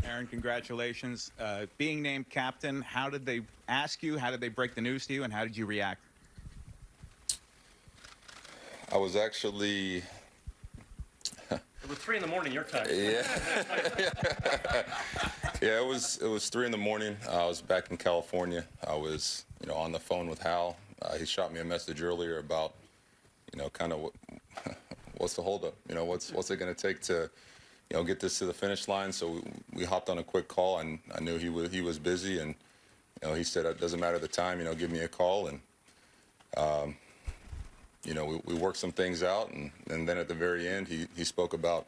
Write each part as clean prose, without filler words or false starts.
Aaron, congratulations. Being named captain, how did they ask you? How did they break the news to you? And how did you react? I was actually... It was 3 in the morning your time. Yeah. Yeah, it was 3 in the morning. I was back in California. I was, on the phone with Hal. He shot me a message earlier about, kind of what's the holdup? What's it going to take to, get this to the finish line? So we hopped on a quick call, and I knew he was busy, and he said it doesn't matter the time, give me a call, and we worked some things out, and then at the very end, he spoke about,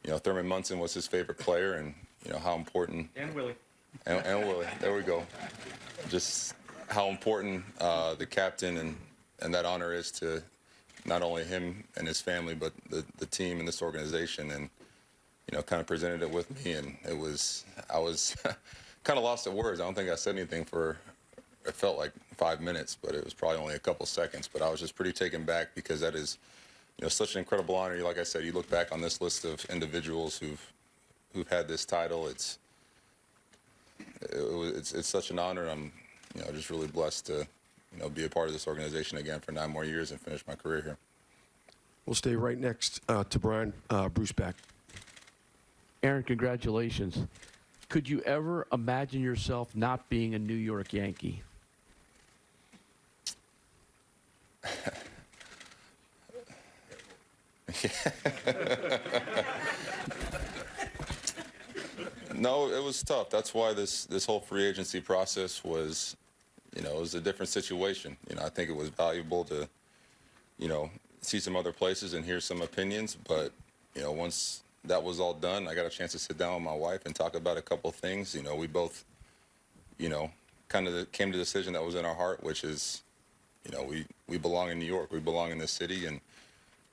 Thurman Munson was his favorite player, and how important. And Willie. And Willie. There we go. Just how important the captain and that honor is to not only him and his family, but the team and this organization, and kind of presented it with me, and I was kind of lost at words. I don't think I said anything for, it felt like 5 minutes, but it was probably only a couple seconds. But I was just pretty taken back, because that is, such an incredible honor. Like I said, you look back on this list of individuals who've had this title. It's such an honor. I'm, just really blessed to, be a part of this organization again for 9 more years and finish my career here. We'll stay right next to Brian Bruce Beck. Aaron, congratulations. Could you ever imagine yourself not being a New York Yankee? No, it was tough. That's why this whole free agency process was, it was a different situation. I think it was valuable to, see some other places and hear some opinions. But, once that was all done, I got a chance to sit down with my wife and talk about a couple of things. We both, kind of came to the decision that was in our heart, which is, we belong in New York. We belong in this city, and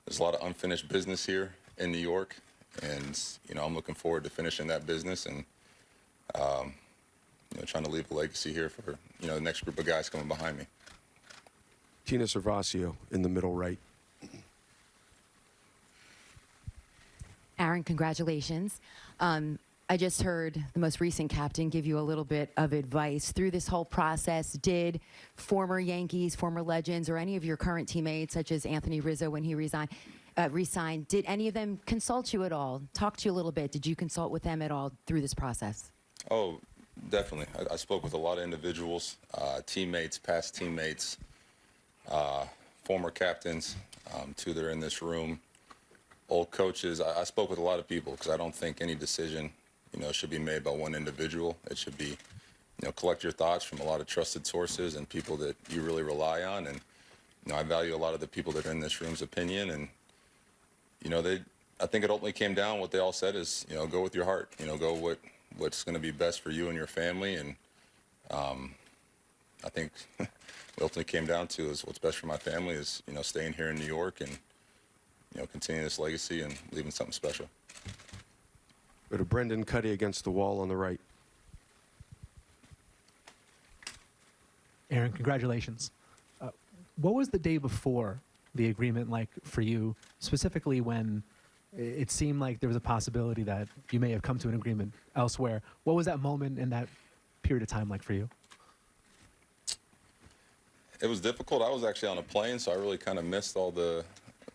there's a lot of unfinished business here in New York. And, I'm looking forward to finishing that business and, trying to leave a legacy here for, the next group of guys coming behind me. Tina Servasio in the middle right. Aaron, congratulations. I just heard the most recent captain give you a little bit of advice through this whole process. Did former Yankees, former legends, or any of your current teammates, such as Anthony Rizzo when he resigned, did any of them consult you at all? Talk to you a little bit. Did you consult with them at all through this process? Oh, definitely. I spoke with a lot of individuals, teammates, past teammates, former captains, two that are in this room, old coaches. I spoke with a lot of people, because I don't think any decision, should be made by one individual. It should be, collect your thoughts from a lot of trusted sources and people that you really rely on. And, I value a lot of the people that are in this room's opinion. And, I think it ultimately came down, what they all said is, go with your heart, go what's going to be best for you and your family. And I think what ultimately came down to is what's best for my family is, staying here in New York and, continuing this legacy and leaving something special. Go to Brendan Cuddy against the wall on the right. Aaron, congratulations. What was the day before the agreement like for you, specifically when it seemed like there was a possibility that you may have come to an agreement elsewhere? What was that moment and that period of time like for you? It was difficult. I was actually on a plane, so I really kind of missed all the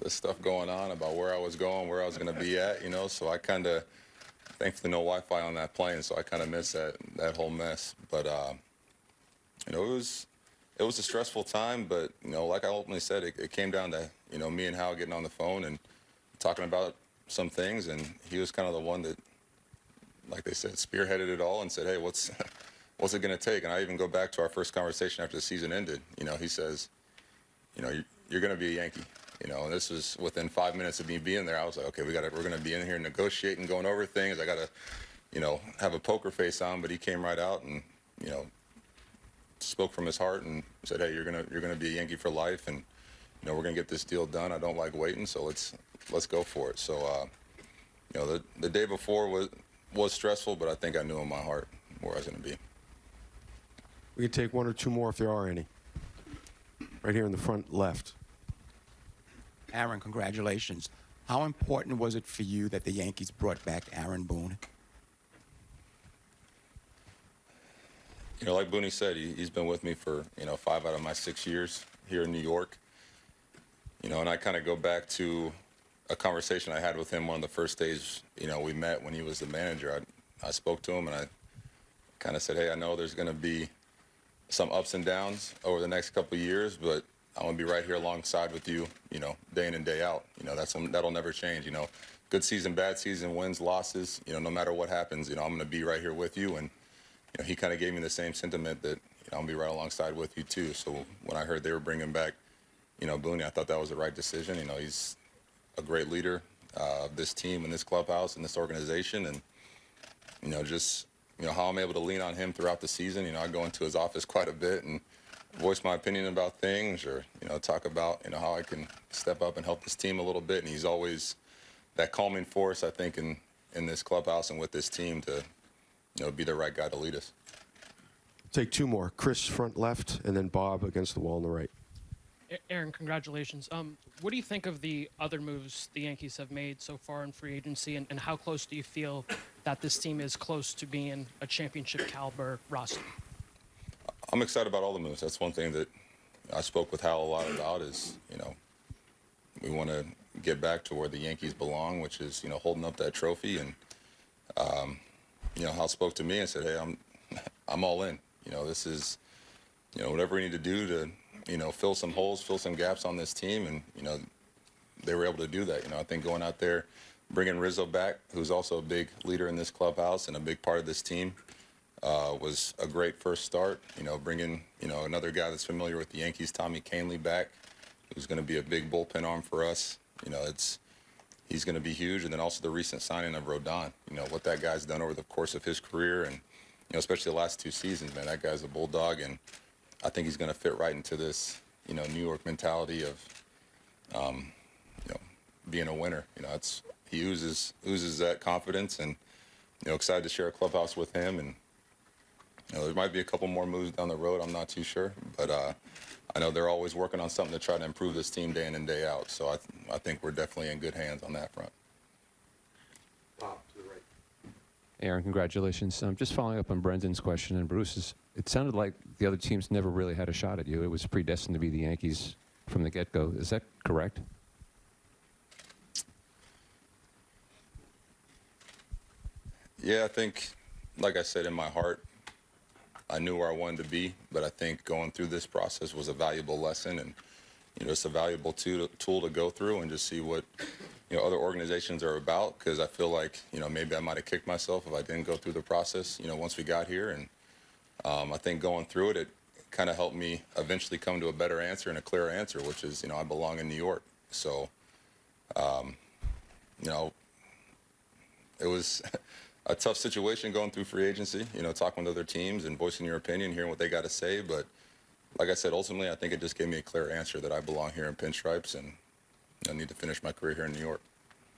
stuff going on about where I was going, where I was going to be at, so I kind of, thankfully no Wi-Fi on that plane, so I kind of missed that whole mess. But, it was a stressful time, but, like I ultimately said, it came down to, me and Hal getting on the phone and talking about some things, and he was kind of the one that, like they said, spearheaded it all and said, hey, what's it going to take? And I even go back to our first conversation after the season ended. He says, you're going to be a Yankee. And this was within 5 minutes of me being there. I was like, okay, we're going to be in here negotiating, going over things. I got to, have a poker face on. But he came right out and, spoke from his heart and said, hey, you're gonna be a Yankee for life, and we're gonna get this deal done. I don't like waiting, so let's go for it. So, the day before was stressful, but I think I knew in my heart where I was gonna be. We can take one or two more if there are any. Right here in the front left. Aaron, congratulations. How important was it for you that the Yankees brought back Aaron Boone? You know, like Boone said, he's been with me for, 5 out of my 6 years here in New York. You know, and I kind of go back to a conversation I had with him one of the first days, we met when he was the manager. I spoke to him and I kind of said, hey, I know there's going to be some ups and downs over the next couple of years, but I'm going to be right here alongside with you, day in and day out. That'll never change, Good season, bad season, wins, losses, no matter what happens, I'm going to be right here with you. And, he kind of gave me the same sentiment that, I'm going to be right alongside with you too. So when I heard they were bringing back, Boone, I thought that was the right decision. He's a great leader of this team and this clubhouse and this organization. And, just, how I'm able to lean on him throughout the season. I go into his office quite a bit and voice my opinion about things or, talk about, how I can step up and help this team a little bit. And he's always that calming force, I think, in this clubhouse and with this team to, be the right guy to lead us. Take two more. Chris, front left, and then Bob against the wall on the right. Aaron, congratulations. What do you think of the other moves the Yankees have made so far in free agency, and how close do you feel that this team is close to being a championship caliber roster? I'm excited about all the moves. That's one thing that I spoke with Hal a lot about is, we want to get back to where the Yankees belong, which is, holding up that trophy. And, Hal spoke to me and said, hey, I'm all in. This is, whatever we need to do to, fill some holes, fill some gaps on this team. And, they were able to do that. I think going out there, bringing Rizzo back, who's also a big leader in this clubhouse and a big part of this team, was a great first start. Bringing, another guy that's familiar with the Yankees, Tommy Kahnle, back, who's going to be a big bullpen arm for us. He's going to be huge. And then also the recent signing of Rodon, what that guy's done over the course of his career and, especially the last 2 seasons, man, that guy's a bulldog. And I think he's going to fit right into this, New York mentality of, being a winner. He oozes that confidence and, excited to share a clubhouse with him. And, there might be a couple more moves down the road. I'm not too sure. But I know they're always working on something to try to improve this team day in and day out. So I think we're definitely in good hands on that front. Bob, to the right. Aaron, congratulations. Just following up on Brendan's question and Bruce's, it sounded like the other teams never really had a shot at you. It was predestined to be the Yankees from the get-go. Is that correct? Yeah, I think, like I said, in my heart, I knew where I wanted to be, but I think going through this process was a valuable lesson and, it's a valuable tool to go through and just see what, other organizations are about, because I feel like, maybe I might have kicked myself if I didn't go through the process, once we got here. And I think going through it, it kind of helped me eventually come to a better answer and a clearer answer, which is, I belong in New York. So, it was a tough situation going through free agency, talking with other teams and voicing your opinion, hearing what they got to say. But like I said, ultimately, I think it just gave me a clear answer that I belong here in pinstripes and I need to finish my career here in New York.